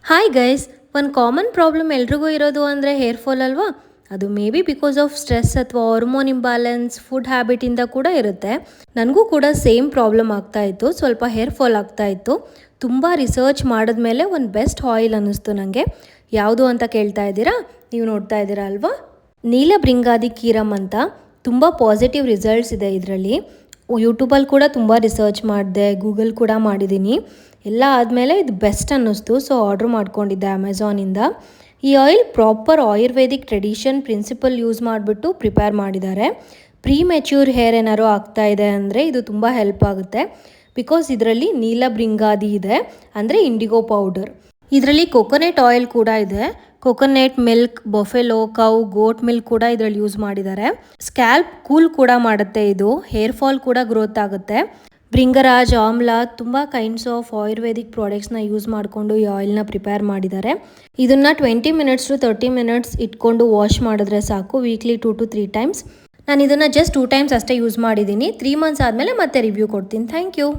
Hi guys, ಒಂದು common problem ಎಲ್ರಿಗೂ ಇರೋದು ಅಂದರೆ ಹೇರ್ ಫಾಲ್ ಅಲ್ವಾ. ಅದು may be because of stress ಅಥವಾ ಹಾರ್ಮೋನ್ ಇಂಬ್ಯಾಲೆನ್ಸ್, ಫುಡ್ ಹ್ಯಾಬಿಟಿಂದ ಕೂಡ ಇರುತ್ತೆ. ನನಗೂ ಕೂಡ ಸೇಮ್ ಪ್ರಾಬ್ಲಮ್ ಆಗ್ತಾ ಇತ್ತು, ಸ್ವಲ್ಪ ಹೇರ್ ಫಾಲ್ ಆಗ್ತಾ ಇತ್ತು. ತುಂಬ ರಿಸರ್ಚ್ ಮಾಡಿದ್ಮೇಲೆ ಒಂದು ಬೆಸ್ಟ್ ಆಯಿಲ್ ಅನ್ನಿಸ್ತು ನನಗೆ. ಯಾವುದು ಅಂತ ಕೇಳ್ತಾ ಇದ್ದೀರಾ? ನೀವು ನೋಡ್ತಾ ಇದ್ದೀರಾ ಅಲ್ವಾ, ನೀಲಬ್ರಿಂಗಾದಿ ಕೀರಮ್ ಅಂತ. ತುಂಬ ಪಾಸಿಟಿವ್ ರಿಸಲ್ಟ್ಸ್ ಇದೆ ಇದರಲ್ಲಿ. ಯೂಟ್ಯೂಬಲ್ಲಿ ಕೂಡ ತುಂಬ ರಿಸರ್ಚ್ ಮಾಡಿದೆ, ಗೂಗಲ್ ಕೂಡ ಮಾಡಿದ್ದೀನಿ. ಎಲ್ಲ ಆದಮೇಲೆ ಇದು ಬೆಸ್ಟ್ ಅನ್ನಿಸ್ತು, ಸೊ ಆರ್ಡ್ರ್ ಮಾಡ್ಕೊಂಡಿದ್ದೆ ಅಮೆಝಾನಿಂದ. ಈ oil proper ayurvedic tradition principle use ಮಾಡಿಬಿಟ್ಟು ಪ್ರಿಪೇರ್ ಮಾಡಿದ್ದಾರೆ. ಪ್ರೀ ಮೆಚ್ಯೂರ್ ಹೇರ್ ಏನಾರು ಆಗ್ತಾ ಇದೆ ಅಂದರೆ ಇದು ತುಂಬ ಹೆಲ್ಪ್ ಆಗುತ್ತೆ. ಬಿಕಾಸ್ ಇದರಲ್ಲಿ ನೀಲಬ್ರಿಂಗಾದಿ ಇದೆ, ಅಂದರೆ ಇಂಡಿಗೋ ಪೌಡರ್. ಇದರಲ್ಲಿ ಕೊಕೊನೆಟ್ ಆಯಿಲ್ ಕೂಡ ಇದೆ. Coconut milk, buffalo, cow, goat milk ಕೂಡ ಇದರಲ್ಲಿ ಯೂಸ್ ಮಾಡಿದ್ದಾರೆ. ಸ್ಕ್ಯಾಲ್ಪ್ ಕೂಲ್ ಕೂಡ ಮಾಡುತ್ತೆ ಇದು. ಹೇರ್ ಫಾಲ್ ಕೂಡ ಗ್ರೋತ್ ಆಗುತ್ತೆ. ಭೃಂಗರಾಜ್, ಆಮ್ಲಾ, ತುಂಬ ಕೈಂಡ್ಸ್ ಆಫ್ ಆಯುರ್ವೇದಿಕ್ ಪ್ರಾಡಕ್ಟ್ಸ್ನ ಯೂಸ್ ಮಾಡಿಕೊಂಡು ಈ ಆಯಿಲ್ನ ಪ್ರಿಪೇರ್ ಮಾಡಿದ್ದಾರೆ. ಇದನ್ನು 20 ಮಿನಿಟ್ಸ್ ಟು 30 ಮಿನಿಟ್ಸ್ ಇಟ್ಕೊಂಡು ವಾಶ್ ಮಾಡಿದ್ರೆ ಸಾಕು, ವೀಕ್ಲಿ 2 to 3 ಟೈಮ್ಸ್. ನಾನು ಇದನ್ನು ಜಸ್ಟ್ 2 ಟೈಮ್ಸ್ ಅಷ್ಟೇ ಯೂಸ್ ಮಾಡಿದ್ದೀನಿ. 3 ಮಂತ್ಸ್ ಆದಮೇಲೆ ಮತ್ತೆ ರಿವ್ಯೂ ಕೊಡ್ತೀನಿ. Thank you.